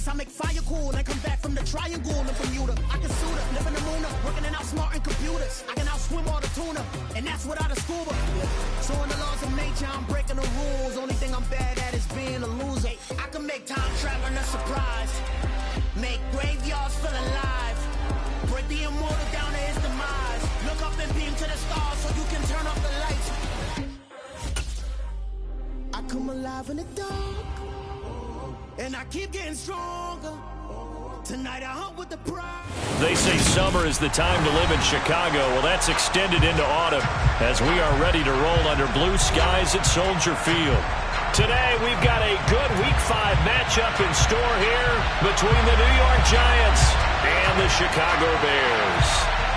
space, I make fire cool and come back from the triangle in Bermuda. I can suit her, live in the moon, working and outsmarting computers. I can outswim all the tuna, and that's without a scuba. So in the laws of nature, I'm breaking the rules. Only thing I'm bad at is being a loser. I can make time traveling a surprise, make graveyards feel alive, break the immortal down to his demise. Look up and beam to the stars so you can turn off the lights. I come alive in the dark, and I keep getting stronger. Tonight I hunt with the pride. They say summer is the time to live in Chicago. Well, that's extended into autumn as we are ready to roll under blue skies at Soldier Field. Today we've got a good Week 5 matchup in store here between the New York Giants and the Chicago Bears.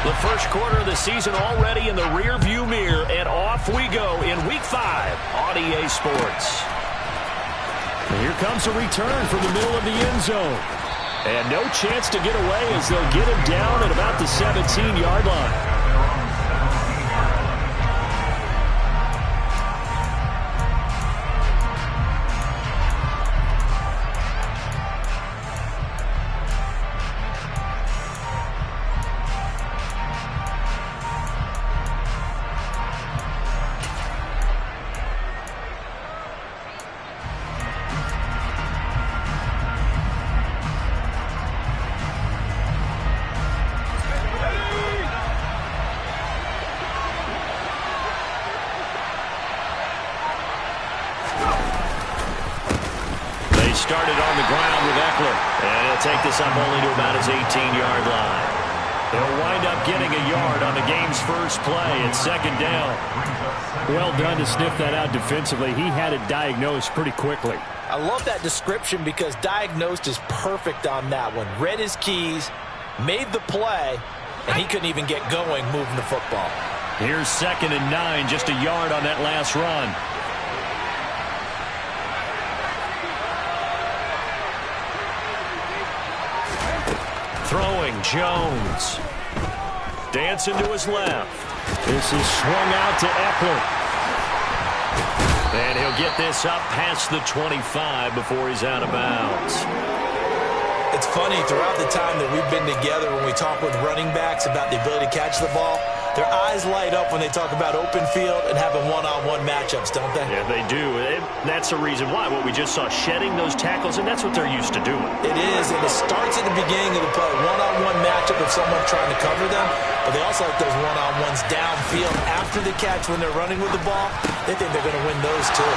The first quarter of the season already in the rear-view mirror, and off we go in Week 5 on EA Sports. And here comes a return from the middle of the end zone. And no chance to get away as they'll get him down at about the 17-yard line. Started on the ground with Eckler, and he'll take this up only to about his 18-yard line. He'll wind up getting a yard on the game's first play. It's second down. Well done to sniff that out defensively. He had it diagnosed pretty quickly. I love that description because diagnosed is perfect on that one. Read his keys, made the play, and he couldn't even get going moving the football. Here's 2nd and 9, just a yard on that last run. Throwing, Jones. Dancing to his left. This is swung out to Eckler. And he'll get this up past the 25 before he's out of bounds. It's funny, throughout the time that we've been together, when we talk with running backs about the ability to catch the ball, their eyes light up when they talk about open field and having one-on-one matchups, don't they? Yeah, they do. That's the reason why. What we just saw, shedding those tackles, and that's what they're used to doing. It is, and it starts at the beginning of the play. One-on-one matchup of someone trying to cover them, but they also like those one-on-ones downfield after the catch when they're running with the ball. They think they're going to win those too.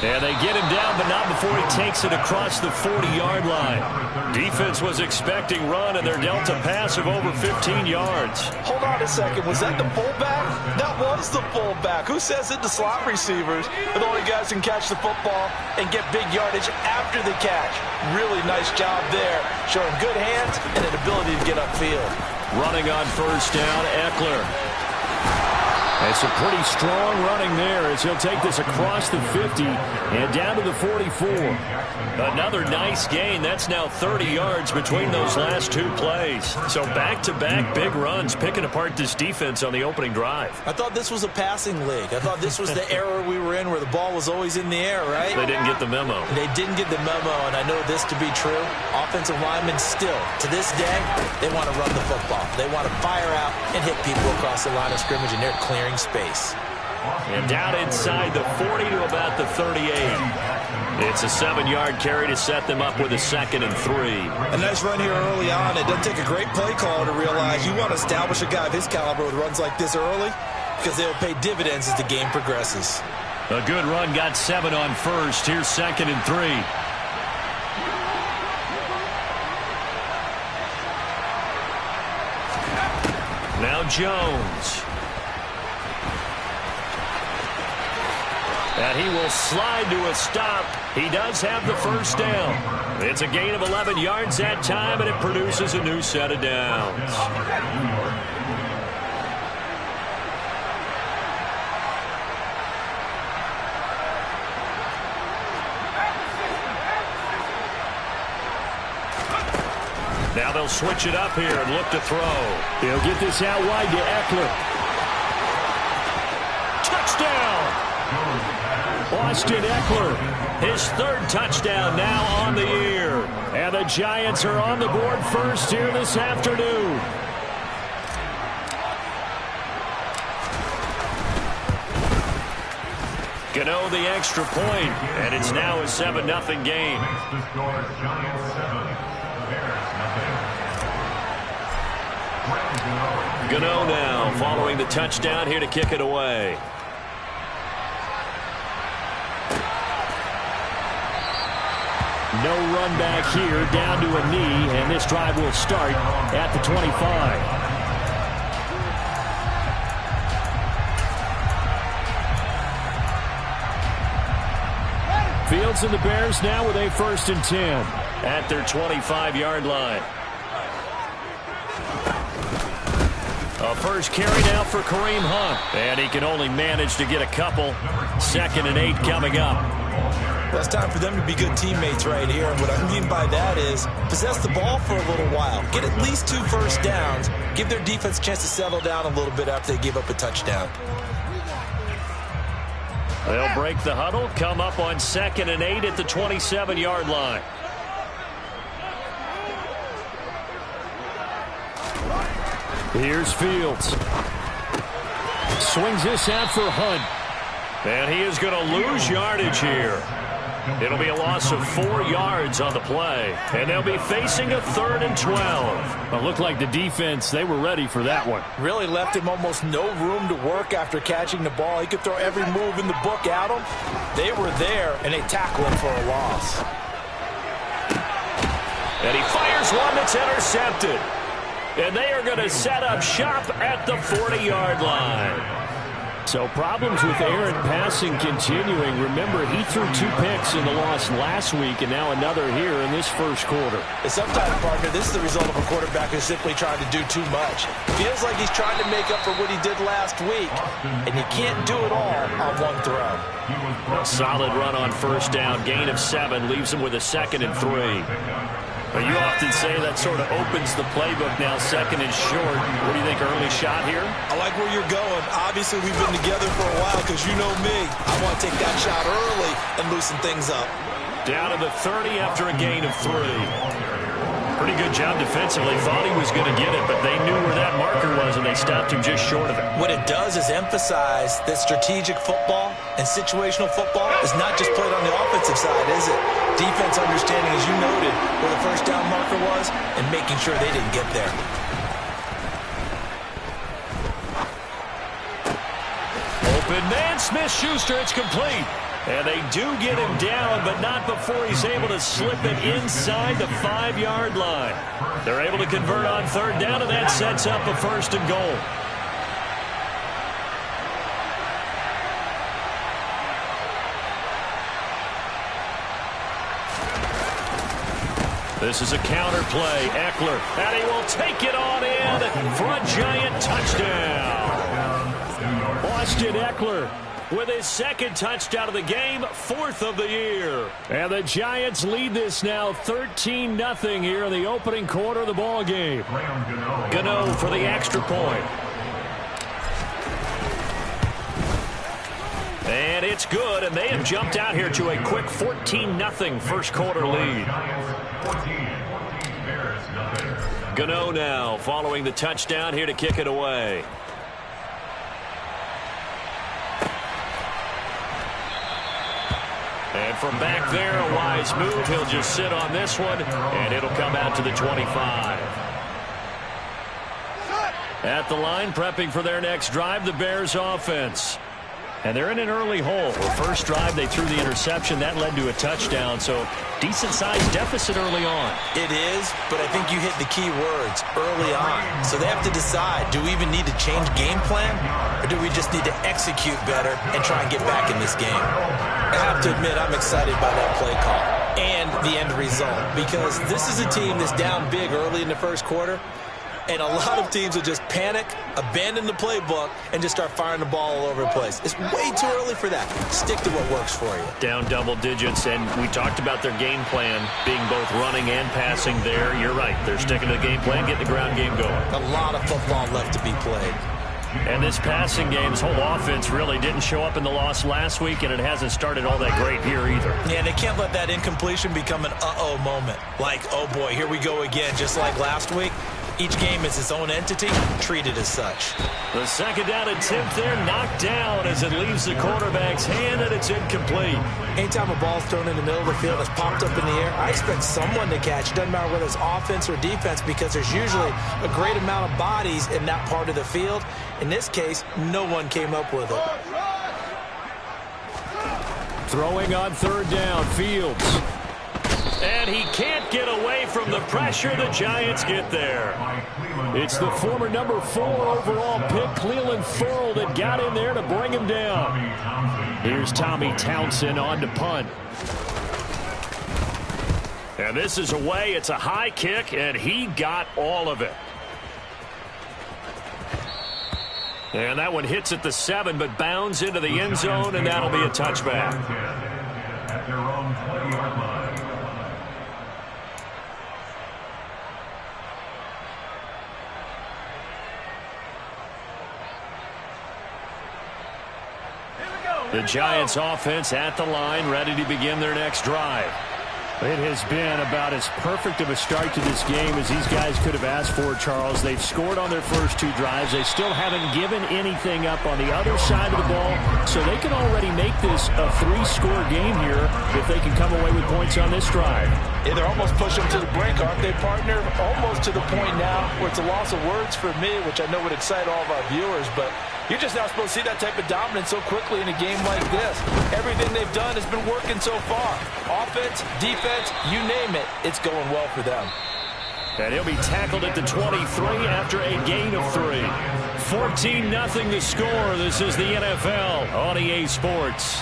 And they get him down, but not before he takes it across the 40-yard line. Defense was expecting run, and they're dealt a pass of over 15 yards. Hold on a second. Was that the fullback? That was the fullback. Who says it to slot receivers? The only guys who can catch the football and get big yardage after the catch. Really nice job there, showing good hands and an ability to get upfield. Running on first down, Eckler. It's a pretty strong running there as he'll take this across the 50 and down to the 44. Another nice gain. That's now 30 yards between those last two plays. So back-to-back big runs, picking apart this defense on the opening drive. I thought this was a passing league. I thought this was the era we were in where the ball was always in the air, right? They didn't get the memo. They didn't get the memo, and I know this to be true. Offensive linemen still, to this day, they want to run the football. They want to fire out and hit people across the line of scrimmage, and they're clearing space. And down inside the 40 to about the 38. It's a 7-yard carry to set them up with a 2nd and 3. A nice run here early on. It doesn't take a great play caller to realize you want to establish a guy of his caliber with runs like this early because they'll pay dividends as the game progresses. A good run, got 7 on first. Here's 2nd and 3. Now Jones. And he will slide to a stop. He does have the first down. It's a gain of 11 yards that time, and it produces a new set of downs. Now they'll switch it up here and look to throw. They'll get this out wide to Eckler. Touchdown! Austin Eckler His third touchdown now on the year. And the Giants are on the board first here this afternoon. Gano the extra point, and it's now a 7-0 game. Gano now following the touchdown here to kick it away. No run back here, down to a knee, and this drive will start at the 25. Fields and the Bears now with a 1st and 10 at their 25-yard line. A first carry now for Kareem Hunt, and he can only manage to get a couple. 2nd and 8 coming up. Well, it's time for them to be good teammates right here. And what I mean by that is possess the ball for a little while. Get at least 2 first downs. Give their defense a chance to settle down a little bit after they give up a touchdown. They'll break the huddle, come up on 2nd and 8 at the 27-yard line. Here's Fields. Swings this out for Hunt. And he is going to lose yardage here. It'll be a loss of 4 yards on the play. And they'll be facing a 3rd and 12. Well, it looked like the defense, they were ready for that one. Really left him almost no room to work after catching the ball. He could throw every move in the book at him. They were there, and they tackled him for a loss. And he fires one that's intercepted. And they are going to set up shop at the 40-yard line. So problems with errant passing continuing. Remember, he threw 2 picks in the loss last week, and now another here in this first quarter. And sometimes, partner, this is the result of a quarterback who's simply trying to do too much. Feels like he's trying to make up for what he did last week, and you can't do it all on one throw. A solid run on 1st down. Gain of 7 leaves him with a 2nd and 3. But you often say that sort of opens the playbook now, 2nd and short. What do you think, early shot here? I like where you're going. Obviously, we've been together for a while because you know me. I want to take that shot early and loosen things up. Down to the 30 after a gain of 3. Pretty good job defensively. Thought he was going to get it, but they knew where that marker was, and they stopped him just short of it. What it does is emphasize that strategic football and situational football is not just played on the offensive side, is it? Defense understanding, as you noted, where the 1st down marker was and making sure they didn't get there. Open man, Smith-Schuster, it's complete. And they do get him down, but not before he's able to slip it inside the 5-yard line. They're able to convert on 3rd down, and that sets up a 1st and goal. This is a counter play. Eckler, and he will take it on in for a Giant touchdown. Austin Eckler with his 2nd touchdown of the game, 4th of the year. And the Giants lead this now 13-0 here in the opening quarter of the ball game. Gano for the extra point. And it's good, and they have jumped out here to a quick 14-0 first quarter lead. Gano now following the touchdown here to kick it away. And from back there, a wise move. He'll just sit on this one, and it'll come out to the 25. At the line, prepping for their next drive, the Bears offense. And they're in an early hole. The first drive, they threw the interception. That led to a touchdown, so decent-sized deficit early on. It is, but I think you hit the key words, early on. So they have to decide, do we even need to change game plan, or do we just need to execute better and try and get back in this game? I have to admit, I'm excited by that play call and the end result, because this is a team that's down big early in the first quarter, and a lot of teams will just panic, abandon the playbook, and just start firing the ball all over the place. It's way too early for that. Stick to what works for you. Down double digits, and we talked about their game plan being both running and passing there. You're right. They're sticking to the game plan, getting the ground game going. A lot of football left to be played. And this passing game, this whole offense really didn't show up in the loss last week, and it hasn't started all that great here either. Yeah, they can't let that incompletion become an uh-oh moment. Like, oh boy, here we go again, just like last week. Each game is its own entity, treated as such. The second down attempt there knocked down as it leaves the quarterback's hand, and it's incomplete. Anytime a ball's thrown in the middle of the field that's popped up in the air, I expect someone to catch. It doesn't matter whether it's offense or defense, because there's usually a great amount of bodies in that part of the field. In this case, no one came up with it. Throwing on third down, Fields. And he can't get away from the pressure. The Giants get there. It's the former number 4 overall pick, Cleveland Thorold, that got in there to bring him down. Here's Tommy Townsend on to punt. And this is away. It's a high kick, and he got all of it. And that one hits at the 7, but bounds into the end zone, and that'll be a touchback. At their own 20-yard line. The Giants offense at the line, ready to begin their next drive. It has been about as perfect of a start to this game as these guys could have asked for, Charles. They've scored on their first 2 drives. They still haven't given anything up on the other side of the ball, so they can already make this a 3-score game here if they can come away with points on this drive. Yeah, they're almost pushing them to the brink, aren't they, partner? Almost to the point now where it's a loss of words for me, which I know would excite all of our viewers, but you're just not supposed to see that type of dominance so quickly in a game like this. Everything they've done has been working so far. Offense, defense, you name it, it's going well for them. And he'll be tackled at the 23 after a gain of 3. 14-0 the score. This is the NFL on EA Sports.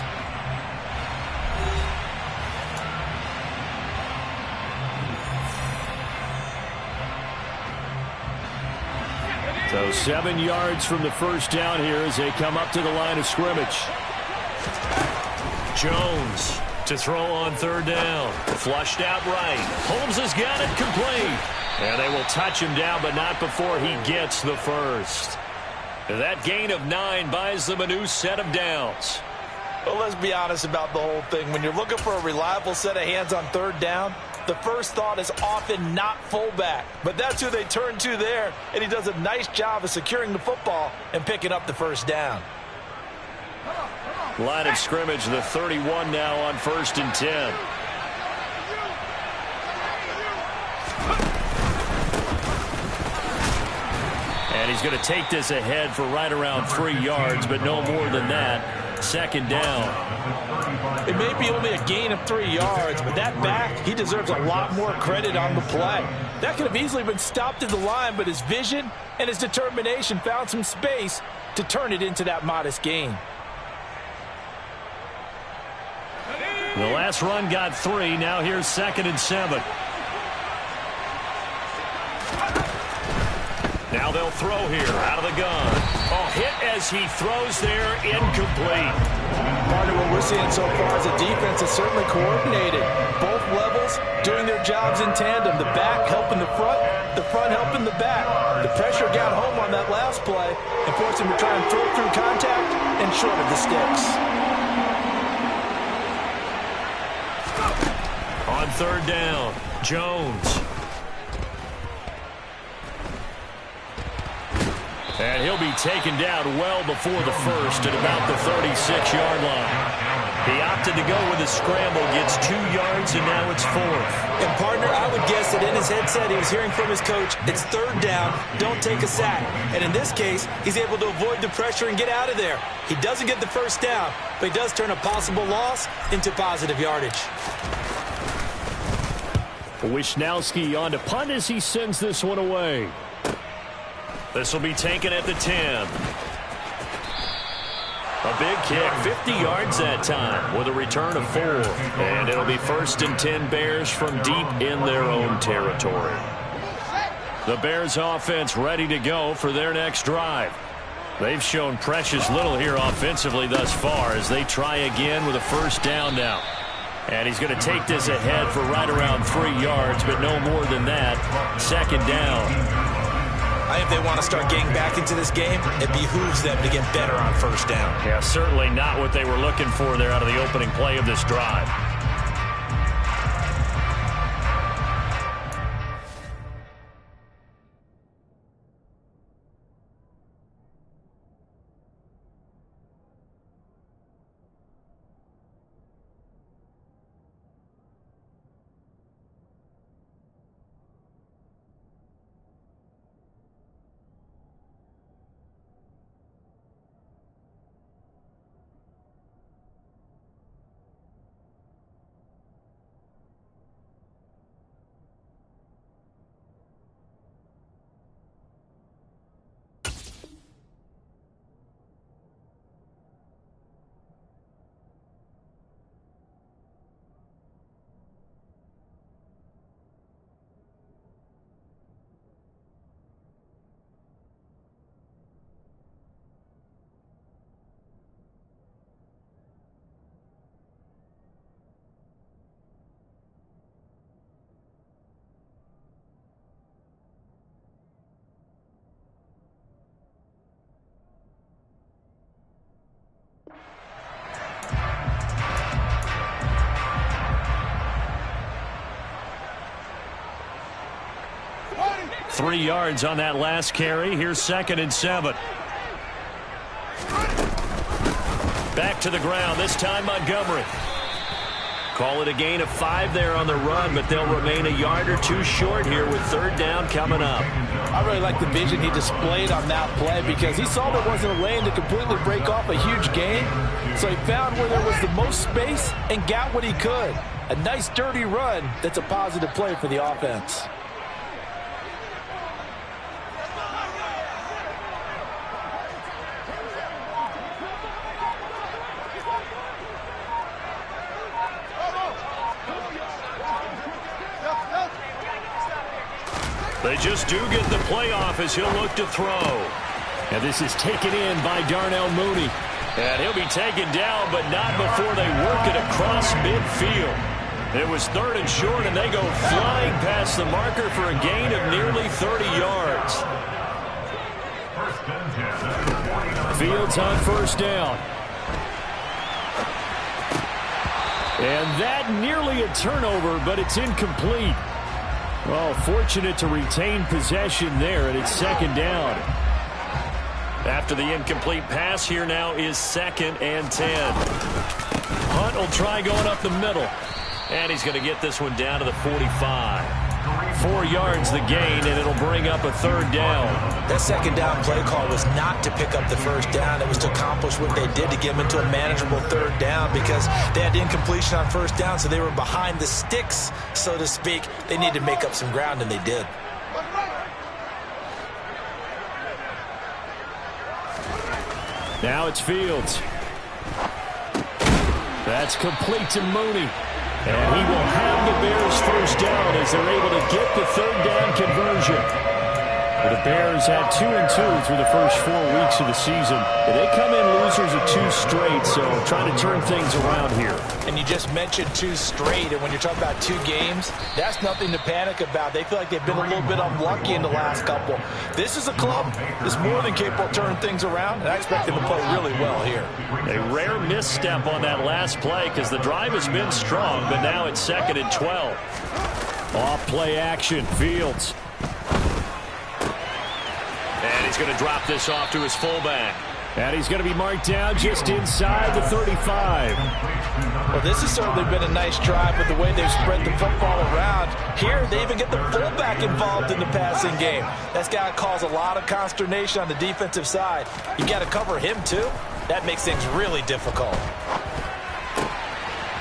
So 7 yards from the first down here as they come up to the line of scrimmage. Jones to throw on third down. Flushed out right. Holmes has got it complete. And they will touch him down, but not before he gets the first. That gain of 9 buys them a new set of downs. Well, let's be honest about the whole thing. When you're looking for a reliable set of hands on third down, the first thought is often not fullback. But that's who they turn to there, and he does a nice job of securing the football and picking up the first down. Line of scrimmage, the 31 now on 1st and 10. And he's going to take this ahead for right around 3 yards, but no more than that. 2nd down. It may be only a gain of 3 yards, but that back, he deserves a lot more credit on the play. That could have easily been stopped at the line, but his vision and his determination found some space to turn it into that modest gain. The last run got 3. Now here's 2nd and 7. Now they'll throw here out of the gun. Oh, hit as he throws there, incomplete. Part of what we're seeing so far is the defense is certainly coordinated. Both levels doing their jobs in tandem. The back helping the front helping the back. The pressure got home on that last play and forced him to try and throw through contact and short of the sticks. On third down, Jones. And he'll be taken down well before the first at about the 36-yard line. He opted to go with a scramble, gets 2 yards, and now it's 4th. And, partner, I would guess that in his headset he was hearing from his coach, it's third down, don't take a sack. And in this case, he's able to avoid the pressure and get out of there. He doesn't get the first down, but he does turn a possible loss into positive yardage. Wisnowski on to punt as he sends this one away. This will be taken at the 10. A big kick, 50 yards that time with a return of 4. And it'll be 1st and 10 Bears from deep in their own territory. The Bears offense ready to go for their next drive. They've shown precious little here offensively thus far as they try again with a first down now. And he's going to take this ahead for right around 3 yards, but no more than that. 2nd down. I think if they want to start getting back into this game, it behooves them to get better on first down. Yeah, certainly not what they were looking for there out of the opening play of this drive. 3 yards on that last carry. Here's 2nd and 7. Back to the ground, this time Montgomery. Call it a gain of 5 there on the run, but they'll remain a yard or 2 short here with 3rd down coming up. I really like the vision he displayed on that play because he saw there wasn't a lane to completely break off a huge gain. So he found where there was the most space and got what he could. A nice dirty run that's a positive play for the offense. They just do get the playoff as he'll look to throw. And this is taken in by Darnell Mooney. And he'll be taken down, but not before they work it across midfield. It was 3rd and short, and they go flying past the marker for a gain of nearly 30 yards. Fields on 1st down. And that nearly a turnover, but it's incomplete. Well, fortunate to retain possession there, and it's 2nd down. After the incomplete pass, here now is 2nd and 10. Hunt will try going up the middle. And he's going to get this one down to the 45. 4 yards the gain, and it'll bring up a 3rd down. That 2nd down play call was not to pick up the 1st down. It was to accomplish what they did to get them into a manageable 3rd down because they had incompletion on 1st down, so they were behind the sticks, so to speak. They needed to make up some ground, and they did. Now it's Fields. That's complete to Mooney. And he will have the Bears 1st down as they're able to get the 3rd down conversion. But the Bears had 2-2 through the first 4 weeks of the season. And they come in losers of 2 straight, so trying to turn things around here. And you just mentioned 2 straight, and when you're talking about 2 games, that's nothing to panic about. They feel like they've been a little bit unlucky in the last couple. This is a club that's more than capable of turning things around, and I expect them to play really well here. A rare misstep on that last play because the drive has been strong, but now it's 2nd and 12. Off play action, Fields. And he's going to drop this off to his fullback. And he's going to be marked down just inside the 35. Well, this has certainly been a nice drive with the way they've spread the football around. Here, they even get the fullback involved in the passing game. That's got to cause a lot of consternation on the defensive side. You got to cover him, too. That makes things really difficult.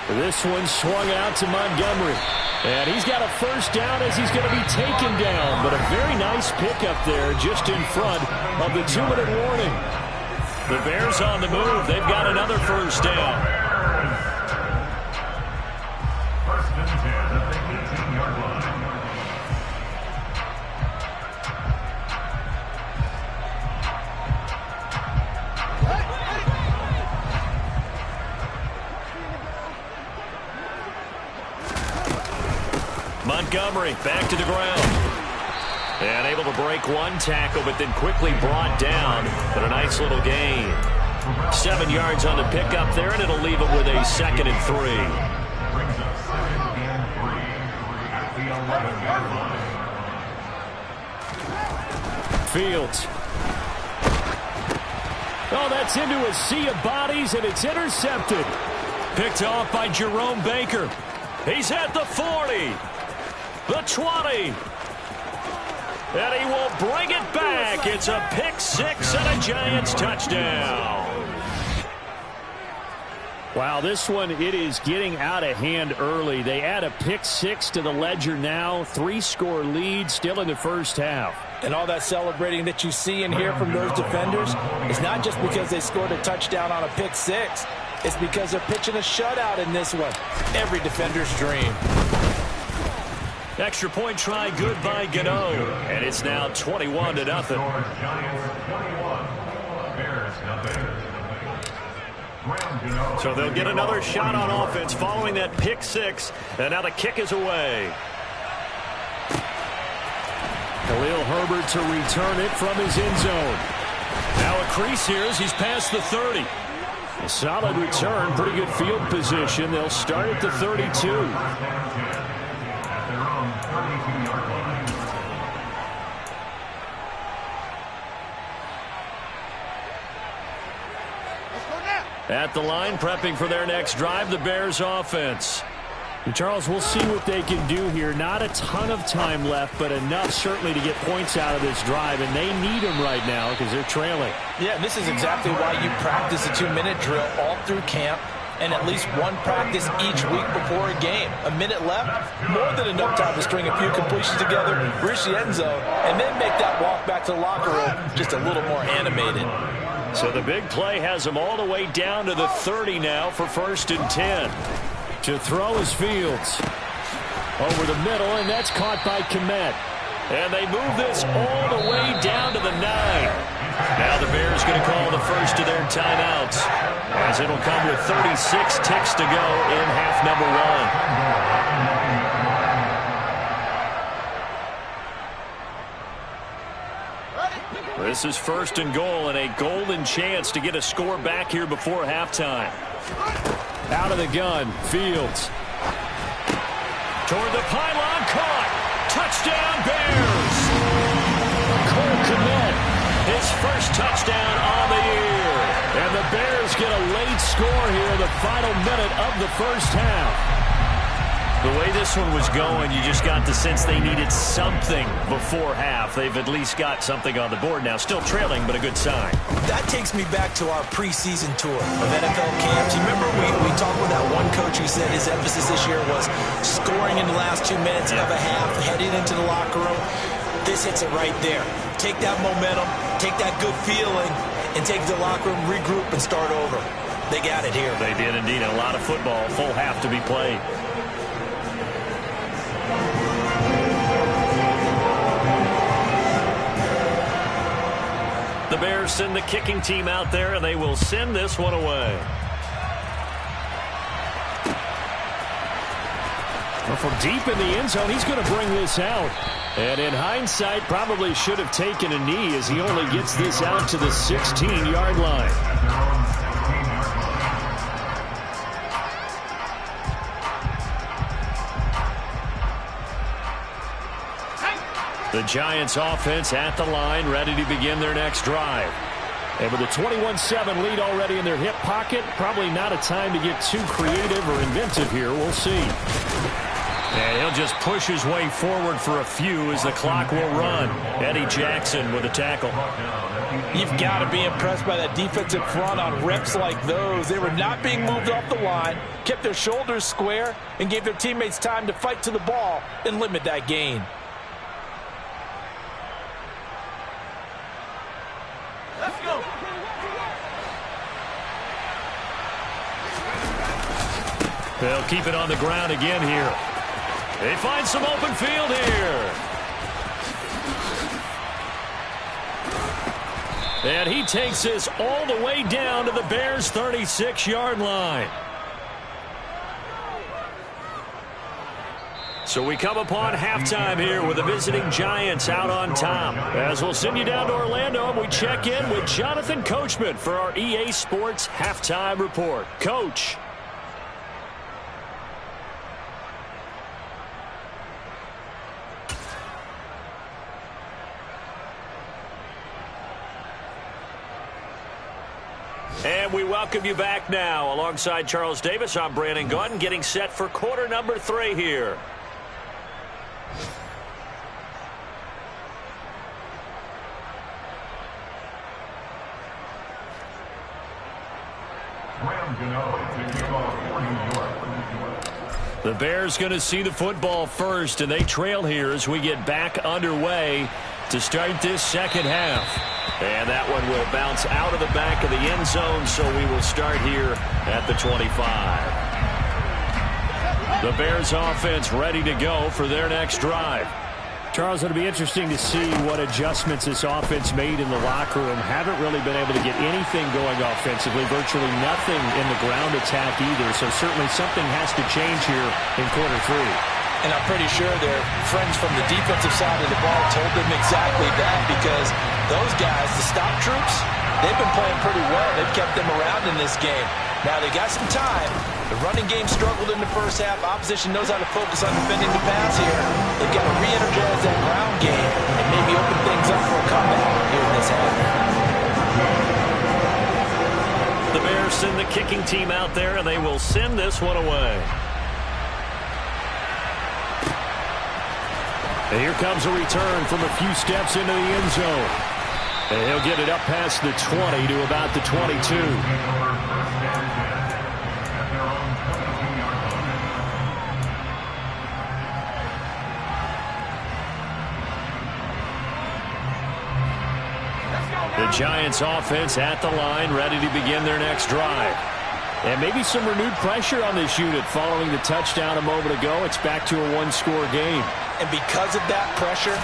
This one swung out to Montgomery. And he's got a 1st down as he's going to be taken down. But a very nice pickup there just in front of the 2-minute warning. The Bears on the move. They've got another 1st down. 1st and 10 at the 18-yard line. Montgomery back to the ground. And able to break 1 tackle, but then quickly brought down. But a nice little gain. 7 yards on the pickup there, and it'll leave him with a 2nd and 3. Brings up 2nd and 3 at the 11-yard line. Fields. Oh, that's into a sea of bodies, and it's intercepted. Picked off by Jerome Baker. He's at the 40. The 20. And he will bring it back. It's a pick 6 and a Giants touchdown. Wow, this one, it is getting out of hand early. They add a pick 6 to the ledger now. 3-score lead still in the first half. And all that celebrating that you see and hear from those defenders is not just because they scored a touchdown on a pick 6. It's because they're pitching a shutout in this one. Every defender's dream. Extra point try good by Gano. And it's now 21-0. Giants 21, Bears nothing. So they'll get another shot on offense following that pick 6. And now the kick is away. Khalil Herbert to return it from his end zone. Now a crease here as he's past the 30. A solid return, pretty good field position. They'll start at the 32. At the line, prepping for their next drive, the Bears offense. And Charles, we'll see what they can do here. Not a ton of time left, but enough certainly to get points out of this drive, and they need them right now because they're trailing. Yeah, and this is exactly why you practice a 2-minute drill all through camp and at least one practice each week before a game. A minute left, more than enough time to string a few completions together, reach the end zone, and then make that walk back to the locker room just a little more animated. So the big play has them all the way down to the 30 now for 1st and 10. To throw is Fields. Over the middle, and that's caught by Kmet. And they move this all the way down to the 9. Now the Bears going to call the first of their timeouts, as it'll come with 36 ticks to go in half number 1. This is 1st and goal, and a golden chance to get a score back here before halftime. Out of the gun, Fields. Toward the pylon, caught. Touchdown, Bears. Cole Kmet, his first touchdown on the year. And the Bears get a late score here in the final minute of the first half. The way this one was going, you just got the sense they needed something before half. They've at least got something on the board now. Still trailing, but a good sign. That takes me back to our preseason tour of NFL camps. You remember we talked with that one coach who said his emphasis this year was scoring in the last 2 minutes of a half, heading into the locker room. This hits it right there. Take that momentum, take that good feeling, and take it to the locker room, regroup, and start over. They got it here. They did indeed. A lot of football, full half to be played. The Bears send the kicking team out there, and they will send this one away. Well, from deep in the end zone, he's going to bring this out. And in hindsight, probably should have taken a knee as he only gets this out to the 16-yard line. The Giants offense at the line, ready to begin their next drive. And with a 21-7 lead already in their hip pocket, probably not a time to get too creative or inventive here. We'll see. And he'll just push his way forward for a few as the clock will run. Eddie Jackson with a tackle. You've got to be impressed by that defensive front on reps like those. They were not being moved off the line, kept their shoulders square, and gave their teammates time to fight to the ball and limit that gain. Let's go. They'll keep it on the ground again here. They find some open field here. And he takes this all the way down to the Bears' 36-yard line. So we come upon halftime here with the visiting Giants out on top. As we'll send you down to Orlando, and we check in with Jonathan Coachman for our EA Sports Halftime Report. Coach. And we welcome you back now. Alongside Charles Davis, I'm Brandon Gaudin, getting set for quarter number 3 here. The Bears going to see the football first, and they trail here as we get back underway to start this second half. And that one will bounce out of the back of the end zone, so we will start here at the 25. The Bears offense ready to go for their next drive. Charles, it'll be interesting to see what adjustments this offense made in the locker room. Haven't really been able to get anything going offensively, virtually nothing in the ground attack either. So certainly something has to change here in quarter 3. And I'm pretty sure their friends from the defensive side of the ball told them exactly that, because those guys, the stop troops, they've been playing pretty well. They've kept them around in this game. Now they got some time. The running game struggled in the first half. Opposition knows how to focus on defending the pass here. They've got to re-energize that ground game and maybe open things up for a comeback here in this half. The Bears send the kicking team out there, and they will send this one away. And here comes a return from a few steps into the end zone. And he'll get it up past the 20 to about the 22. The Giants offense at the line, ready to begin their next drive. And maybe some renewed pressure on this unit following the touchdown a moment ago. It's back to a one-score game. And because of that pressure,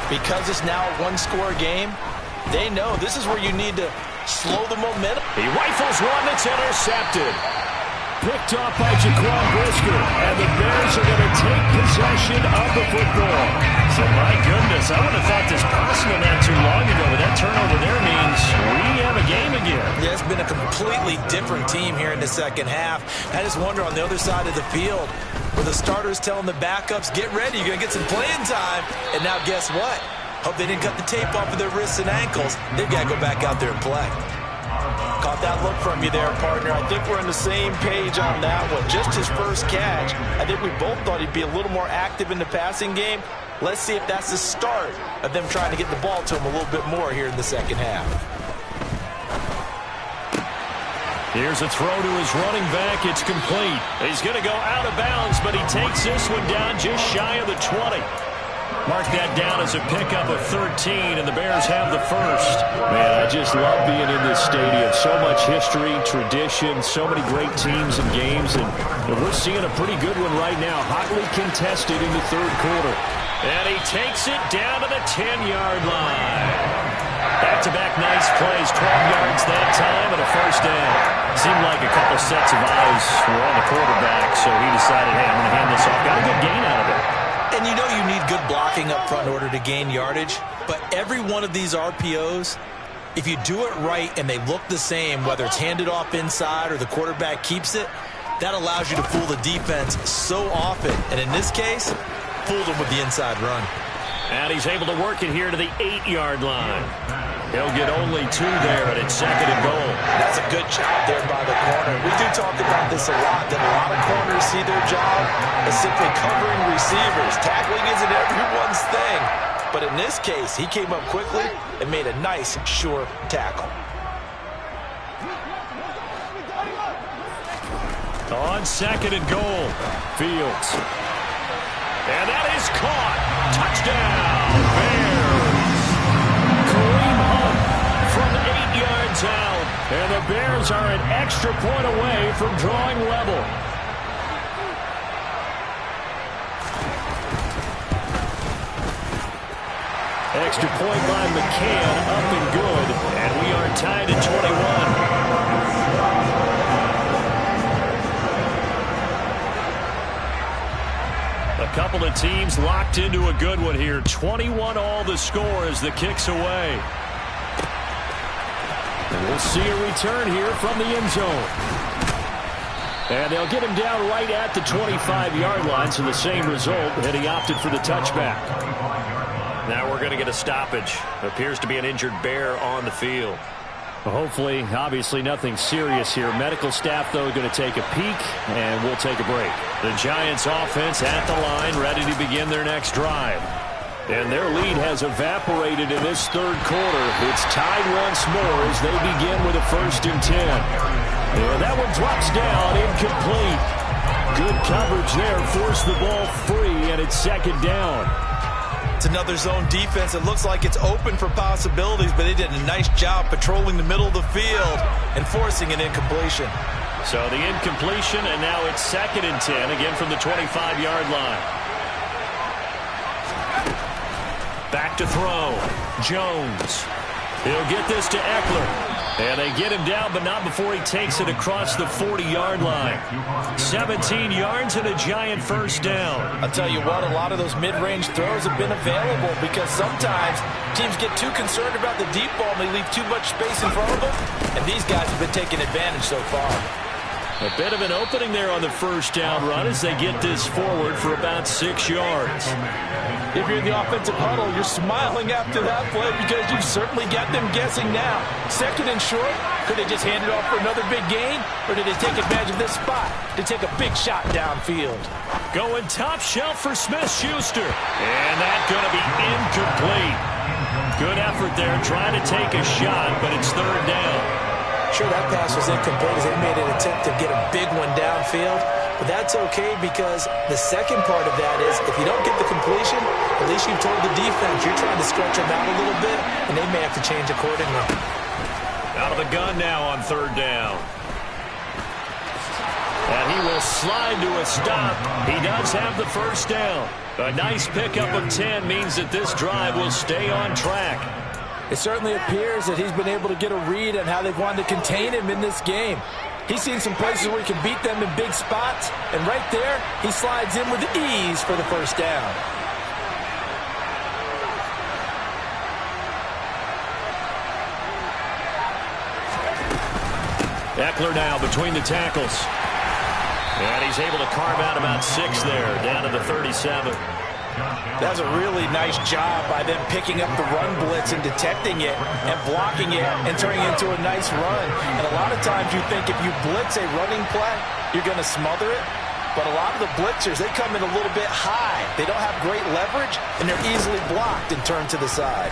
because it's now a one-score game, they know this is where you need to slow the momentum. He rifles one that's intercepted. Picked off by Jaquan Brisker, and the Bears are going to take possession of the football. So, my goodness, I would have thought this possible not too long ago, but that turnover there means we have a game again. Yeah, it's been a completely different team here in the second half. I just wonder on the other side of the field, where the starters telling the backups, get ready, you're going to get some playing time. And now guess what? Hope they didn't cut the tape off of their wrists and ankles. They've got to go back out there and play. Caught that look from you there, partner. I think we're on the same page on that one. Just his first catch. I think we both thought he'd be a little more active in the passing game. Let's see if that's the start of them trying to get the ball to him a little bit more here in the second half. Here's a throw to his running back. It's complete. He's going to go out of bounds, but he takes this one down just shy of the 20. Mark that down as a pickup of 13, and the Bears have the first. Man, I just love being in this stadium. So much history, tradition, so many great teams and games, and we're seeing a pretty good one right now. Hotly contested in the third quarter. And he takes it down to the 10-yard line. Back-to-back nice plays, 12 yards that time, and a first down. Seemed like a couple sets of eyes were on the quarterback, so he decided, hey, I'm going to hand this off. Got a good gain out of it. And you know you need good blocking up front in order to gain yardage, but every one of these RPOs, if you do it right and they look the same, whether it's handed off inside or the quarterback keeps it, that allows you to fool the defense so often. And in this case, fooled him with the inside run. And he's able to work it here to the 8-yard line. He'll get only 2 there, and it's second and goal. That's a good job there by the corner. We do talk about this a lot, that a lot of corners see their job as simply covering receivers. Tackling isn't everyone's thing. But in this case, he came up quickly and made a nice, sure tackle. On second and goal, Fields. And that is caught. Touchdown, Bears. Kareem Hunt from 8 yards out. And the Bears are an extra point away from drawing level. Extra point line McCann up and good. And we are tied at 21. A couple of teams locked into a good one here. 21 all the score as the kick's away. And we'll see a return here from the end zone. And they'll get him down right at the 25-yard line, so the same result, and he opted for the touchback. Now we're going to get a stoppage. Appears to be an injured Bear on the field. Well, hopefully, obviously nothing serious here. Medical staff, though, going to take a peek, and we'll take a break. The Giants offense at the line, ready to begin their next drive. And their lead has evaporated in this third quarter. It's tied once more as they begin with a 1st and 10. And that one drops down, incomplete. Good coverage there, forced the ball free, and it's second down. It's another zone defense. It looks like it's open for possibilities, but they did a nice job patrolling the middle of the field and forcing an incompletion. So the incompletion, and now it's 2nd and 10, again from the 25-yard line. Back to throw. Jones. He'll get this to Eckler. And they get him down, but not before he takes it across the 40-yard line. 17 yards and a Giant first down. I'll tell you what, a lot of those mid-range throws have been available because sometimes teams get too concerned about the deep ball and they leave too much space in front of them. And these guys have been taking advantage so far. A bit of an opening there on the first down run as they get this forward for about 6 yards. If you're in the offensive huddle, you're smiling after that play because you've certainly got them guessing now. Second and short, could they just hand it off for another big gain? Or did they take advantage of this spot to take a big shot downfield? Going top shelf for Smith-Schuster. And that's going to be incomplete. Good effort there trying to take a shot, but it's third down. Sure, that pass was incomplete as they made an attempt to get a big one downfield. But that's okay because the second part of that is if you don't get the completion, at least you've told the defense you're trying to stretch them out a little bit, and they may have to change accordingly. Out of the gun now on third down. And he will slide to a stop. He does have the first down. A nice pickup of 10 means that this drive will stay on track. It certainly appears that he's been able to get a read on how they've wanted to contain him in this game. He's seen some places where he can beat them in big spots, and right there, he slides in with ease for the first down. Eckler now between the tackles. And he's able to carve out about 6 there, down to the 37. That's a really nice job by them picking up the run blitz and detecting it and blocking it and turning it into a nice run. And a lot of times you think if you blitz a running play, you're going to smother it. But a lot of the blitzers, they come in a little bit high. They don't have great leverage, and they're easily blocked and turned to the side.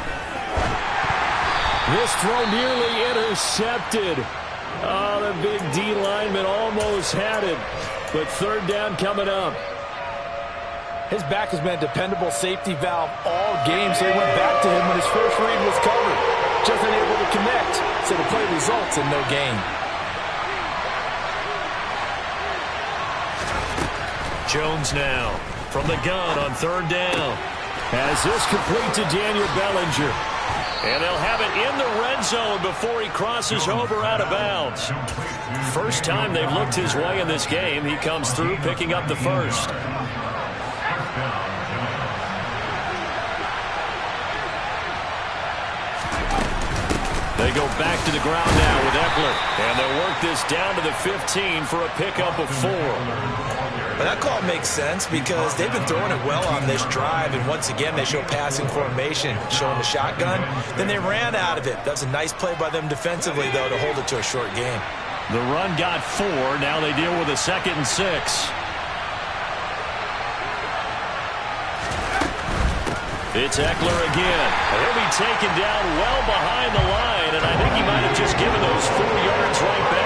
This throw nearly intercepted. Oh, the big D lineman almost had it. But third down coming up. His back has been a dependable safety valve all game, so they went back to him when his first read was covered. Just unable to connect, so the play results in no gain. Jones now from the gun on third down. Has this complete to Daniel Bellinger. And they'll have it in the red zone before he crosses over out of bounds. First time they've looked his way in this game. He comes through picking up the first. They go back to the ground now with Eckler. And they'll work this down to the 15 for a pickup of 4. But that call makes sense because they've been throwing it well on this drive, and once again they show passing formation, showing the shotgun. Then they ran out of it. That's a nice play by them defensively, though, to hold it to a short game. The run got 4. Now they deal with a 2nd and 6. It's Eckler again. He'll be taken down well behind the line, and I think he might have just given those 4 yards right back.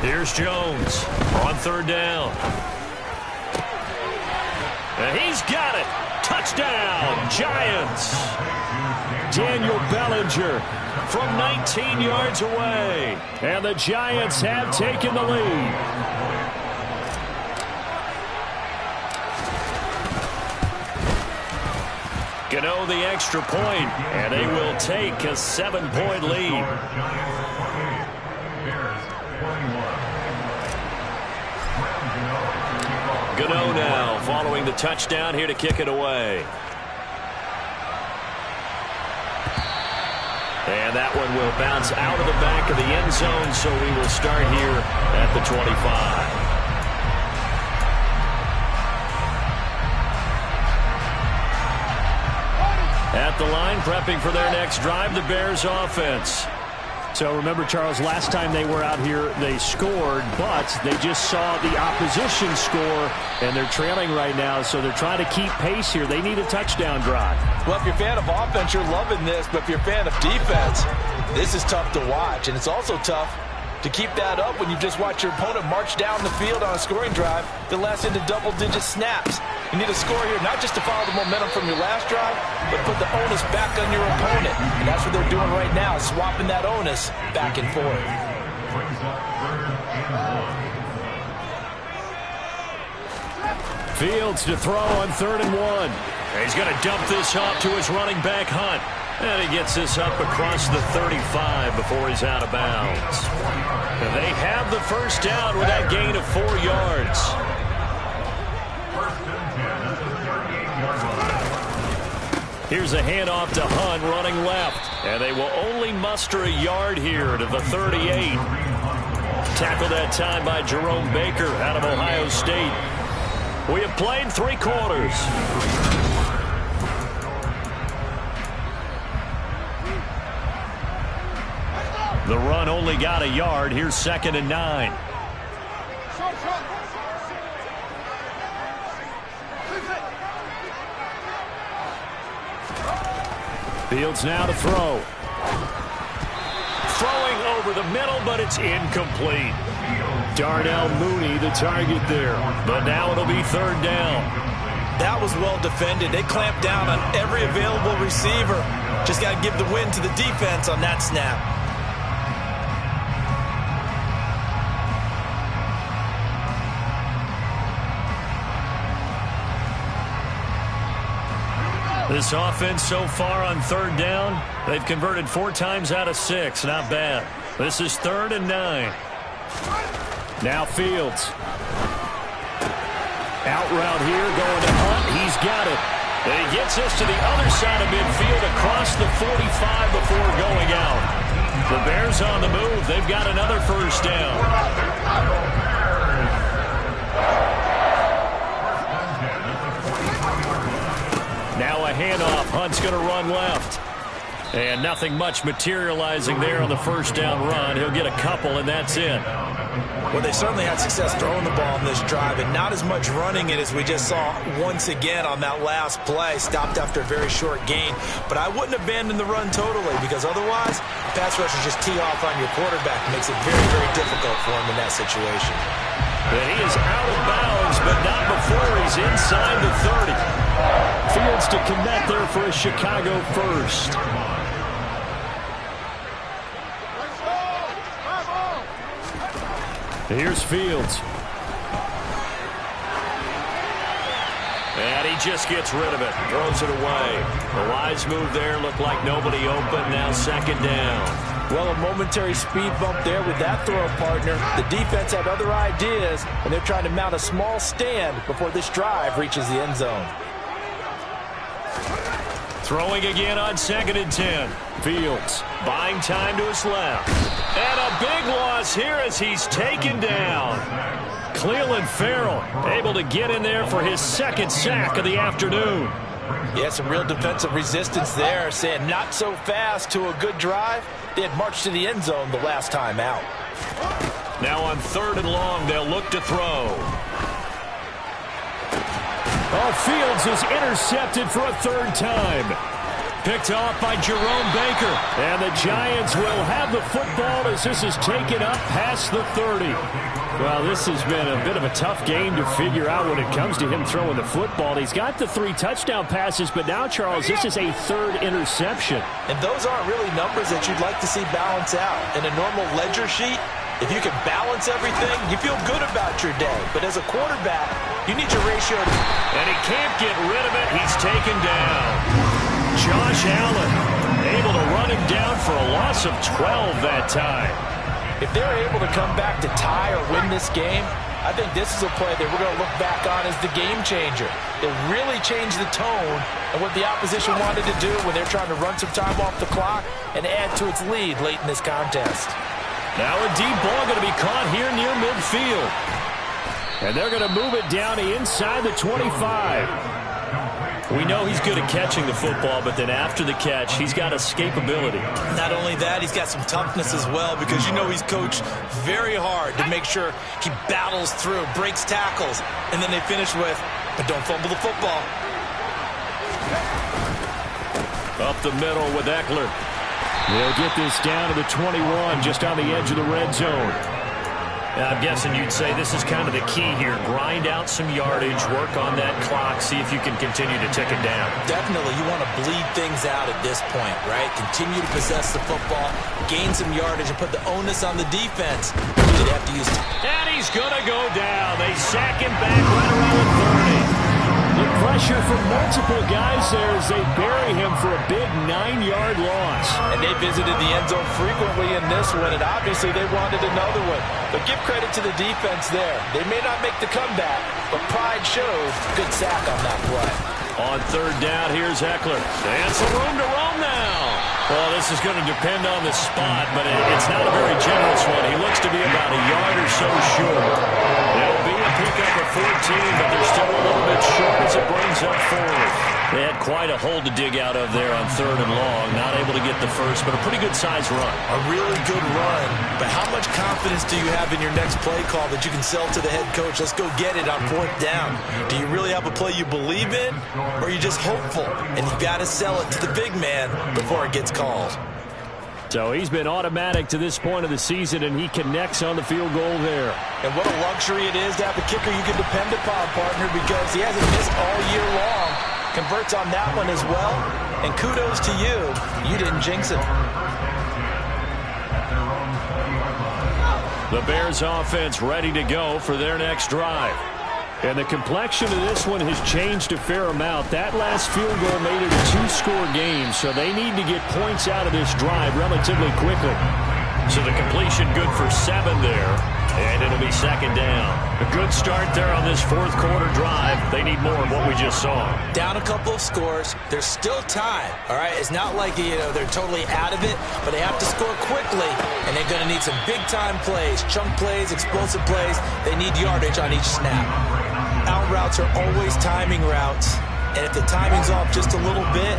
Here's Jones on third down. And he's got it. Touchdown, Giants. Daniel Bellinger from 19 yards away. And the Giants have taken the lead. Gano the extra point, and they will take a 7-point lead. Gano now following the touchdown here to kick it away. And that one will bounce out of the back of the end zone, so we will start here at the 25. At the line, prepping for their next drive, the Bears offense. So remember, Charles, last time they were out here, they scored, but they just saw the opposition score, and they're trailing right now, so they're trying to keep pace here. They need a touchdown drive. Well, if you're a fan of offense, you're loving this, but if you're a fan of defense, this is tough to watch, and it's also tough to keep that up when you just watch your opponent march down the field on a scoring drive that lasts into double-digit snaps. You need a score here, not just to follow the momentum from your last drive, but put the onus back on your opponent. And that's what they're doing right now, swapping that onus back and forth. Fields to throw on 3rd and 1. He's going to dump this off to his running back, Hunt. And he gets this up across the 35 before he's out of bounds. And they have the first down with that gain of 4 yards. Here's a handoff to Hunt running left. And they will only muster a yard here to the 38. Tackled that time by Jerome Baker out of Ohio State. We have played 3 quarters. The run only got a yard. Here's 2nd and 9. Fields now to throw. Throwing over the middle, but it's incomplete. Darnell Mooney, the target there. But now it'll be 3rd down. That was well defended. They clamped down on every available receiver. Just got to give the win to the defense on that snap. This offense so far on 3rd down, they've converted 4 times out of 6. Not bad. This is 3rd and 9. Now Fields. Out route here, going to Hunt. He's got it. And he gets this to the other side of midfield across the 45 before going out. The Bears on the move. They've got another first down. Now a handoff. Hunt's going to run left. And nothing much materializing there on the first down run. He'll get a couple, and that's it. Well, they certainly had success throwing the ball on this drive, and not as much running it as we just saw once again on that last play. Stopped after a very short gain. But I wouldn't abandon the run totally, because otherwise, pass rushers just tee off on your quarterback. It makes it very, very difficult for him in that situation. And he is out of bounds, but not before he's inside the 30. Fields to connect there for a Chicago first. Here's Fields. And he just gets rid of it. Throws it away. The wise move there. Looked like nobody open. Now 2nd down. Well, a momentary speed bump there with that throw partner. The defense had other ideas, and they're trying to mount a small stand before this drive reaches the end zone. Throwing again on 2nd and 10. Fields buying time to his left. And a big loss here as he's taken down. Cleveland Farrell able to get in there for his 2nd sack of the afternoon. Yeah, some real defensive resistance there, saying not so fast to a good drive. They had marched to the end zone the last time out. Now on 3rd and long, they'll look to throw. Oh, Fields is intercepted for a 3rd time. Picked off by Jerome Baker. And the Giants will have the football as this is taken up past the 30. Well, this has been a bit of a tough game to figure out when it comes to him throwing the football. He's got the 3 touchdown passes, but now, Charles, this is a 3rd interception. And those aren't really numbers that you'd like to see balance out. In a normal ledger sheet, if you can balance everything, you feel good about your day. But as a quarterback, you need your ratio to... And he can't get rid of it. He's taken down. Josh Allen able to run him down for a loss of 12 that time. If they're able to come back to tie or win this game, I think this is a play that we're going to look back on as the game changer. It really changed the tone of what the opposition wanted to do when they're trying to run some time off the clock and add to its lead late in this contest. Now a deep ball going to be caught here near midfield. And they're going to move it down to inside the 25. We know he's good at catching the football, but then after the catch, he's got escapability. Not only that, he's got some toughness as well, because you know he's coached very hard to make sure he battles through, breaks tackles, and then they finish with, but don't fumble the football. Up the middle with Eckler. They'll get this down to the 21, just on the edge of the red zone. I'm guessing you'd say this is kind of the key here. Grind out some yardage, work on that clock, see if you can continue to tick it down. Definitely. You want to bleed things out at this point, right? Continue to possess the football, gain some yardage, and put the onus on the defense. You'd have to use... And he's going to go down. They sack him back right around the 30. The pressure from multiple guys there as they bury him for a big 9-yard loss. And they visited the end zone frequently in this one, and obviously they wanted another one. But give credit to the defense there. They may not make the comeback, but pride shows. Good sack on that play. On third down, here's Eckler. And some room to roam now. Well, this is going to depend on the spot, but it's not a very generous one. He looks to be about a yard or so short. There'll be a pickup of 14, but they're still a little bit short as it brings up forward. They had quite a hole to dig out of there on third and long. Not able to get the first, but a pretty good-sized run. A really good run, but how much confidence do you have in your next play call that you can sell to the head coach? Let's go get it on fourth down. Do you really have a play you believe in, or are you just hopeful? And you got to sell it to the big man before it gets called. So he's been automatic to this point of the season, and he connects on the field goal there. And what a luxury it is to have a kicker you can depend upon, partner, because he hasn't missed all year long. Converts on that one as well. And kudos to you. You didn't jinx it. The Bears offense ready to go for their next drive. And the complexion of this one has changed a fair amount. That last field goal made it a 2-score game, so they need to get points out of this drive relatively quickly. So the completion good for 7 there, and it'll be second down. A good start there on this fourth quarter drive. They need more of what we just saw. Down a couple of scores. There's still time, all right? It's not like, they're totally out of it, but they have to score quickly, and they're going to need some big-time plays, chunk plays, explosive plays. They need yardage on each snap. Out routes are always timing routes, and if the timing's off just a little bit,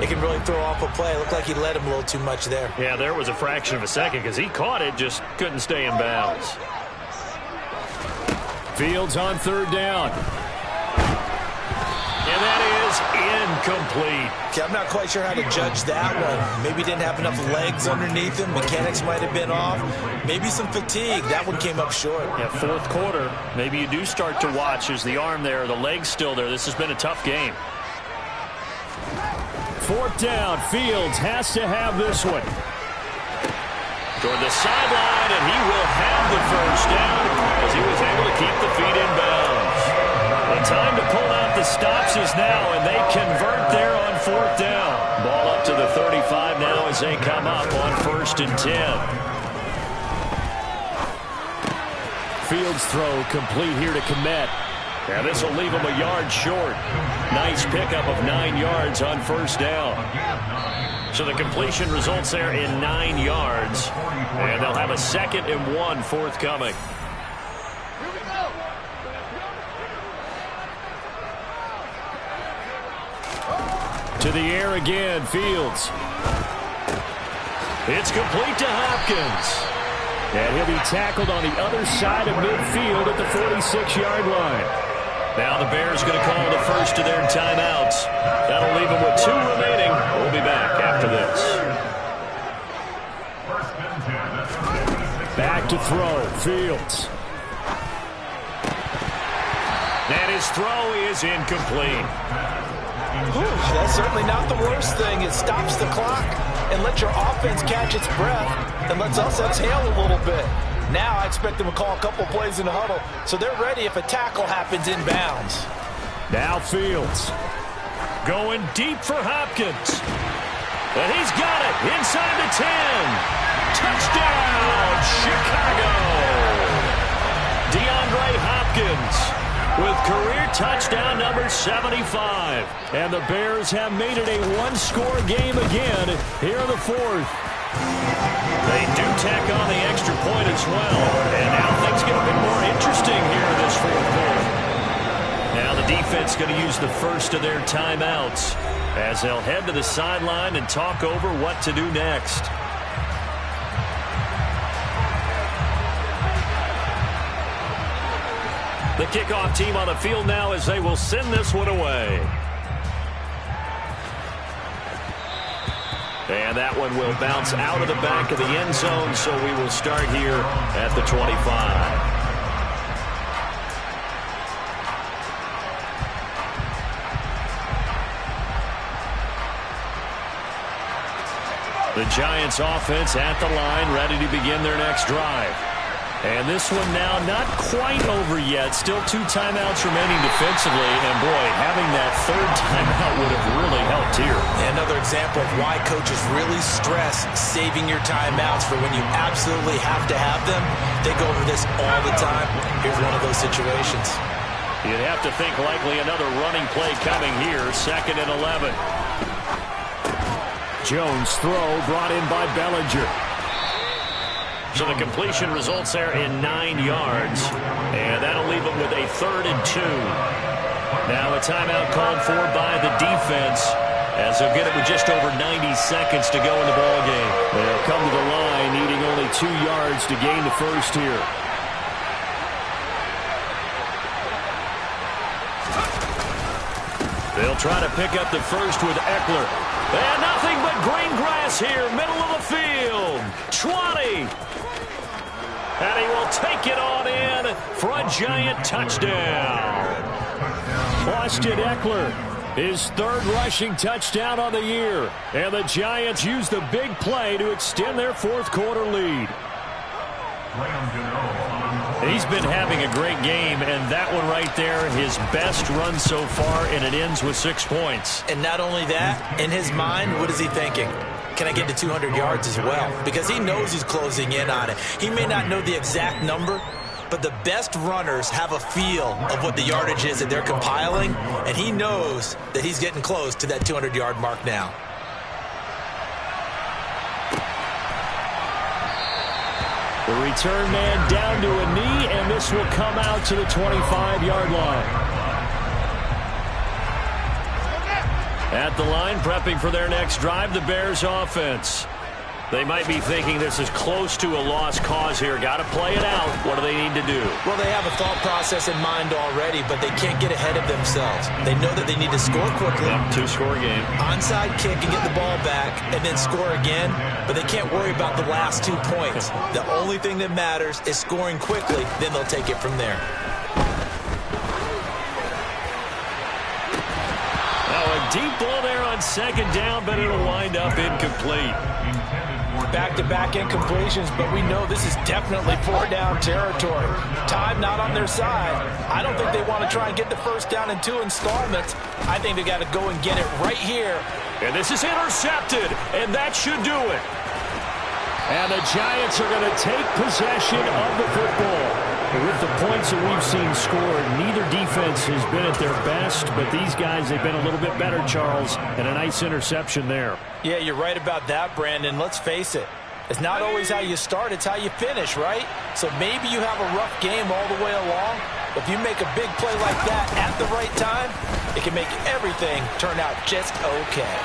it can really throw off a play. It looked like he led him a little too much there. Yeah, there was a fraction of a second because he caught it, just couldn't stay in bounds. Fields on third down. And that is incomplete. Okay, I'm not quite sure how to judge that one. Maybe he didn't have enough legs underneath him. Mechanics might have been off. Maybe some fatigue. That one came up short. Yeah, fourth quarter, maybe you do start to watch. Is the arm there, the leg's still there. This has been a tough game. Fourth down, Fields has to have this one. Toward the sideline, and he will have the first down as he was able to keep the feet in bounds. The time to pull out the stops is now, and they convert there on fourth down. Ball up to the 35 now as they come up on 1st and 10. Fields throw complete here to Kmet. Yeah, this will leave him a yard short. Nice pickup of 9 yards on first down. So the completion results there in 9 yards. And they'll have a 2nd and 1 forthcoming. To the air again, Fields. It's complete to Hopkins. And he'll be tackled on the other side of midfield at the 46-yard line. Now the Bears going to call the first of their timeouts. That'll leave them with 2 remaining. We'll be back after this. Back to throw, Fields. And his throw is incomplete. That's certainly not the worst thing. It stops the clock and lets your offense catch its breath and lets us exhale a little bit. Now I expect them to call a couple plays in the huddle, so they're ready if a tackle happens in bounds. Now Fields. Going deep for Hopkins. And he's got it inside the 10. Touchdown, Chicago. DeAndre Hopkins with career touchdown number 75. And the Bears have made it a 1-score game again here in the fourth. They do tack on the extra point as well. And now things get a bit more interesting here in this fourth quarter. Now the defense going to use the first of their timeouts as they'll head to the sideline and talk over what to do next. The kickoff team on the field now as they will send this one away. And that one will bounce out of the back of the end zone, so we will start here at the 25. The Giants offense at the line, ready to begin their next drive. And this one now not quite over yet. Still 2 timeouts remaining defensively. And, boy, having that third timeout would have really helped here. Another example of why coaches really stress saving your timeouts for when you absolutely have to have them. They go over this all the time. Here's one of those situations. You'd have to think likely another running play coming here. 2nd and 11. Jones' throw brought in by Bellinger. So the completion results there in 9 yards. And that'll leave them with a 3rd and 2. Now a timeout called for by the defense, as they'll get it with just over 90 seconds to go in the ballgame. They'll come to the line needing only 2 yards to gain the first here. They'll try to pick up the first with Eckler. And nothing but green grass here, middle of the field. 20. And he will take it on in for a giant touchdown. Austin Eckler, his 3rd rushing touchdown on the year. And the Giants use the big play to extend their 4th quarter lead. He's been having a great game, and that one right there, his best run so far, and it ends with 6 points. And not only that, in his mind, what is he thinking? Can I get to 200 yards as well? Because he knows he's closing in on it. He may not know the exact number, but the best runners have a feel of what the yardage is that they're compiling, and he knows that he's getting close to that 200-yard mark now. The return man down to a knee, and this will come out to the 25-yard line. At the line, prepping for their next drive, the Bears offense. They might be thinking this is close to a lost cause here. Got to play it out. What do they need to do? Well, they have a thought process in mind already, but they can't get ahead of themselves. They know that they need to score quickly. Yep, 2-score game. Onside kick and get the ball back and then score again, but they can't worry about the last 2 points. The only thing that matters is scoring quickly, then they'll take it from there. Now a deep ball there on 2nd down, but it'll wind up incomplete. Back-to-back incompletions, but we know this is definitely 4-down territory. Time not on their side. I don't think they want to try and get the first down in 2 installments. I think they got to go and get it right here. And this is intercepted, and that should do it. And the Giants are going to take possession of the football. With the points that we've seen scored, neither defense has been at their best, but these guys, they've been a little bit better, Charles, and a nice interception there. Yeah, you're right about that, Brandon. Let's face it. It's not always how you start, it's how you finish, right? So maybe you have a rough game all the way along. If you make a big play like that at the right time, it can make everything turn out just okay.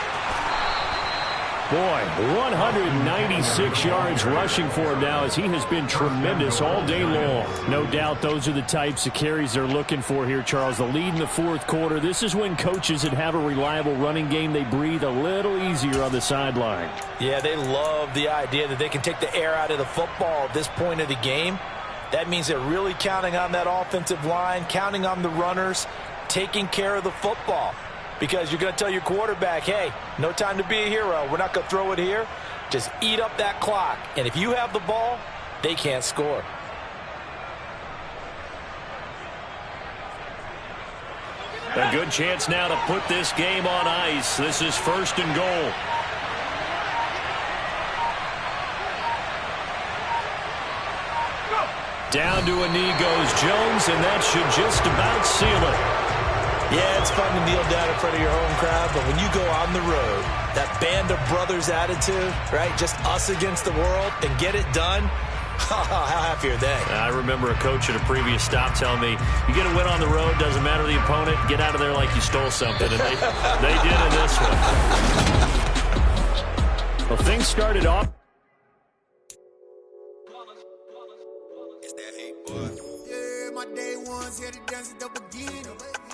Boy, 196 yards rushing for him now, as he has been tremendous all day long. No doubt those are the types of carries they're looking for here, Charles. The lead in the 4th quarter. This is when coaches that have a reliable running game, they breathe a little easier on the sideline. Yeah, they love the idea that they can take the air out of the football at this point of the game. That means they're really counting on that offensive line, counting on the runners, taking care of the football. Because you're going to tell your quarterback, hey, no time to be a hero. We're not going to throw it here. Just eat up that clock. And if you have the ball, they can't score. A good chance now to put this game on ice. This is 1st and goal. Down to a knee goes Jones, and that should just about seal it. Yeah, it's fun to kneel down in front of your home crowd, but when you go on the road, that band of brothers attitude, right, just us against the world, and get it done, how happy are they? I remember a coach at a previous stop telling me, you get a win on the road, doesn't matter the opponent, get out of there like you stole something, and they did in this one. Well, things started off. Yeah, my day ones here to dance at the beginning.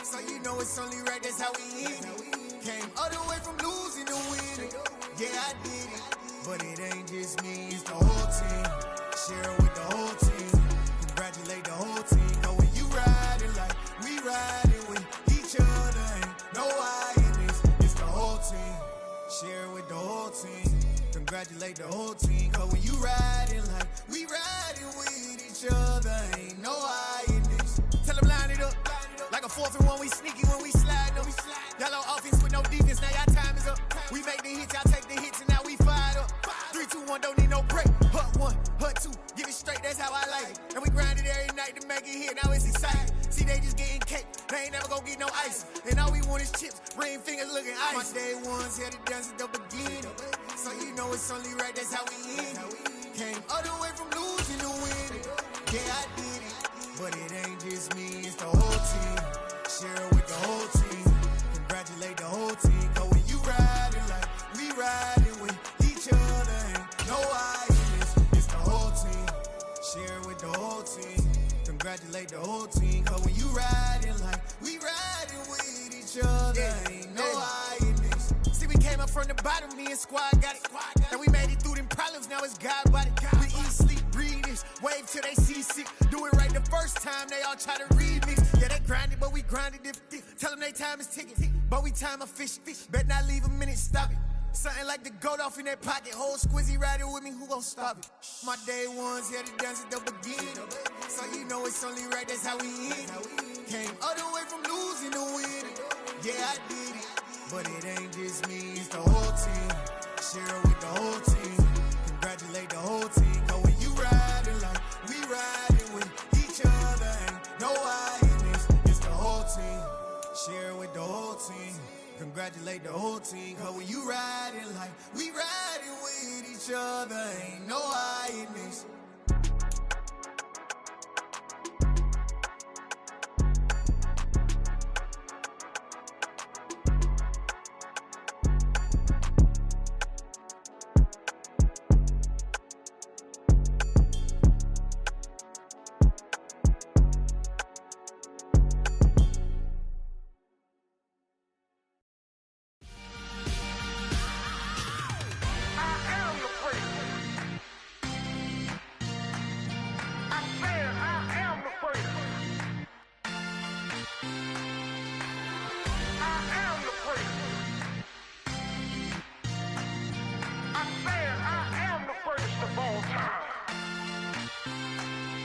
So you know it's only right, that's how we end it. Came all the way from losing to winning. Yeah, I did it. But it ain't just me, it's the whole team. Share it with the whole team. Congratulate the whole team. Know when you riding like we riding with each other. Ain't no I in this. It's the whole team. Share it with the whole team. Congratulate the whole team. Cause when you riding like we riding with each other. 4th and 1, we sneaky when we slide them. Y'all on offense with no defense, now y'all time is up. We make the hits, y'all take the hits, and now we fired up. 3, 2, 1, don't need no break. Hut 1, hut 2, give it straight, that's how I like it. And we grind it every night to make it hit, now it's exciting. See, they just getting cake, they ain't never gonna get no ice. And all we want is chips, ring fingers looking ice. My day ones here to dance at the beginning. So you know it's only right, that's how we end it. Came all the way from losing to winning. Yeah, I did it, but it ain't just me, it's the whole team. Share it with the whole team. Congratulate the whole team. Cause when you riding like we riding with each other, ain't no I in this. It's the whole team. Share it with the whole team. Congratulate the whole team. Cause when you riding like we riding with each other, ain't no I in this. See, we came up from the bottom, me and squad got it. And we made it through them problems, now it's God body. We eat, sleep, breathe this. Wave till they see sick. Do it right the first time, they all try to remix. Yeah, they grinded, but we grinded different. Tell them they time is ticking, but we time a fish. Bet not leave a minute, stop it. Something like the goat off in their pocket. Whole squizzy riding with me, who gon' stop it? My day ones here to dance at the beginning. So you know it's only right, that's how we end it. Came all the way from losing to winning. Yeah, I did it, but it ain't just me, it's the whole team. Share it with the whole team. Congratulate the whole team. Cause when you riding like we riding with each other, ain't no I in this. It's the whole team. Share it with the whole team. Congratulate the whole team. Cause when you riding like we riding with each other, ain't no I in this.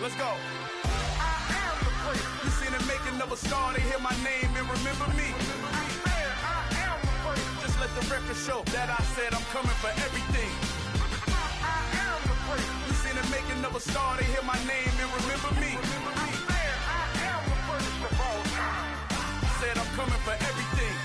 Let's go. I am the place. You seen the making of a star, they hear my name and remember me. I am the place. Just let the record show that I said I'm coming for everything. I am the place. You seen the making of a star, they hear my name and remember me. I am the first of all time. Said I'm coming for everything.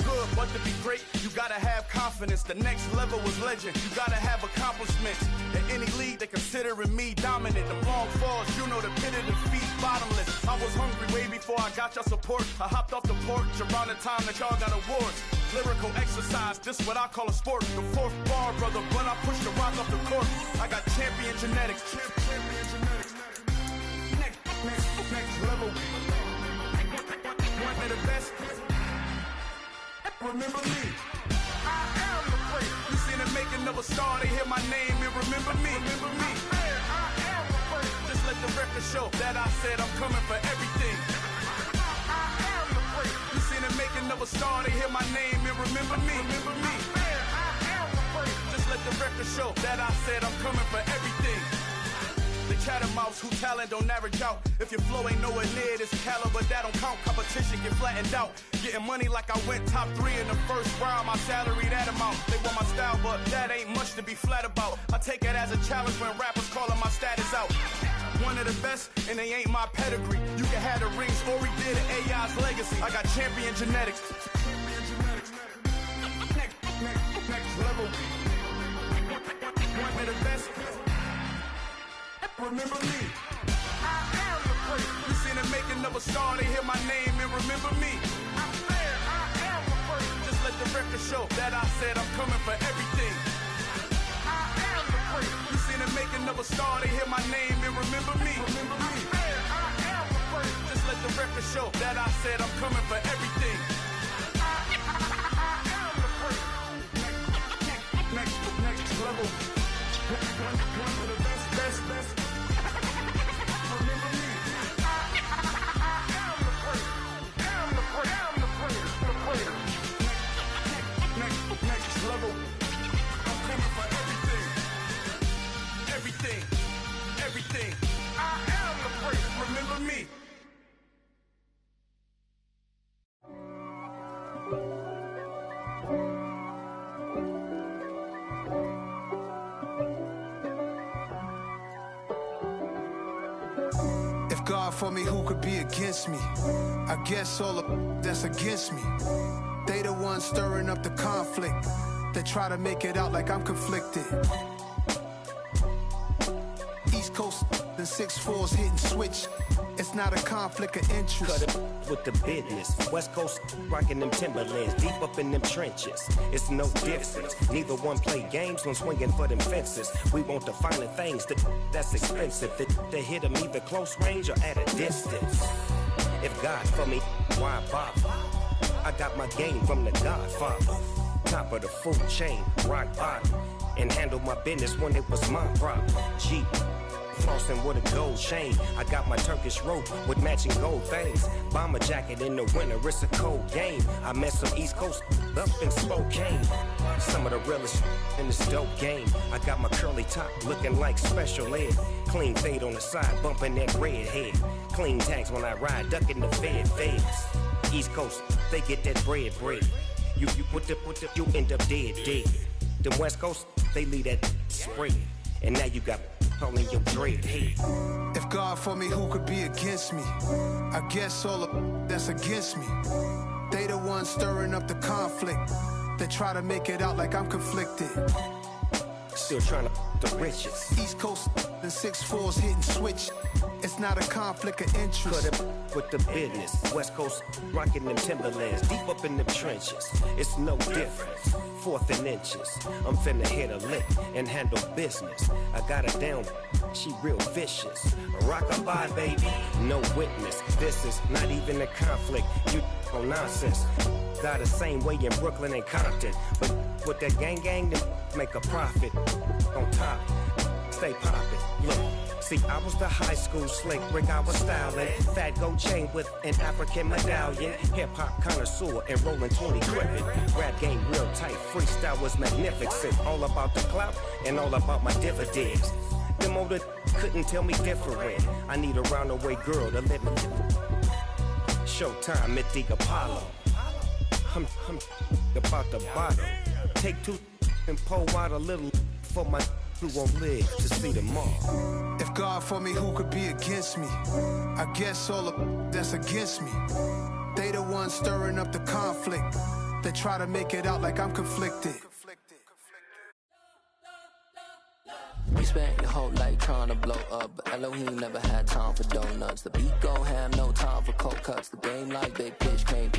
Good, but to be great, you gotta have confidence. The next level was legend. You gotta have accomplishments. In any league, they considering me dominant. The long falls, you know the pit of defeat, bottomless. I was hungry way before I got your support. I hopped off the porch around the time that y'all got awards. Lyrical exercise, this what I call a sport. The fourth bar, brother, when I push the rock off the court. I got champion genetics. Next level. One of the best. Remember me. I am the place. You seen the making of a star, they hear my name and remember me. Remember me. I am the place. Just let the record show that I said I'm coming for everything. I am the place. You seen the making of a star, they hear my name and remember me. Remember me. I am the place. Just let the record show that I said I'm coming for everything. The chattermouths who talent don't average out. If your flow ain't nowhere near this caliber, that don't count. Competition get flattened out. Getting money like I went top 3 in the first round. My salary that amount. They want my style, but that ain't much to be flat about. I take it as a challenge when rappers calling my status out. One of the best, and they ain't my pedigree. You can have the rings, or we did it, AI's legacy. I got champion genetics. Next level. One of the best. Remember me. I am the place. You seen the making of a star, they hear my name and remember me. I said I am the place. Just let the record show that I said I'm coming for everything. I am the place. You seen the making of a star, they hear my name and remember me. Remember me. I said I am the place. Just let the record show that I said I'm coming for everything. I am the place. Next level. One of the best. Next level. I'm coming for everything. Everything. I God for me, who could be against me? I guess all of that's against me. They the ones stirring up the conflict. They try to make it out like I'm conflicted. East Coast, the 6'4s hitting switch. It's not a conflict of interest. Cut it with the business. West Coast rocking them Timberlands, deep up in them trenches. It's no difference. Neither one play games when swinging for them fences. We want the finer things that's expensive. To hit them either close range or at a distance. If God for me, why bother? I got my game from the Godfather. Top of the food chain, rock bottom. And handle my business when it was my problem. Jeep. Flossing with a gold chain. I got my Turkish rope with matching gold things. Bomber jacket in the winter, it's a cold game. I met some East Coast up in Spokane. Some of the realest in this dope game. I got my curly top looking like special ed. Clean fade on the side, bumping that red head. Clean tags when I ride, ducking the feds. East Coast, they get that bread. You you end up dead. Them West Coast, they leave that spread. And now you got in your dread head. If God for me, who could be against me? I guess all of that's against me. They the ones stirring up the conflict. They try to make it out like I'm conflicted. Still trying to the riches. East Coast, the 6'4s hitting switch. It's not a conflict of interest. Cut it with the business. West Coast rocking them Timberlands, deep up in them trenches. It's no difference. 4th and inches. I'm finna hit a lick and handle business. I got her down, she real vicious. Rock-a-bye, baby, no witness. This is not even a conflict. You on nonsense. Got the same way in Brooklyn and Compton. But with that gang, then make a profit. On top, stay poppin'. Look. See, I was the high school slick Rick, I was styling. Fat gold chain with an African medallion. Hip-hop connoisseur and rolling 20 gripping. Rap game real tight, freestyle was magnificent. All about the clout and all about my dividends. Them older couldn't tell me different. I need a round-away girl to live in. Showtime at the Apollo. I'm about the bottom. Take 2 and pull out a little for my who won't live to see them all. If God for me, who could be against me? I guess all of that's against me. They the ones stirring up the conflict. They try to make it out like I'm conflicted. You spent your whole life trying to blow up, but Elohim never had time for donuts. The beat gon' have no time for cold cuts. The game like big pitch can't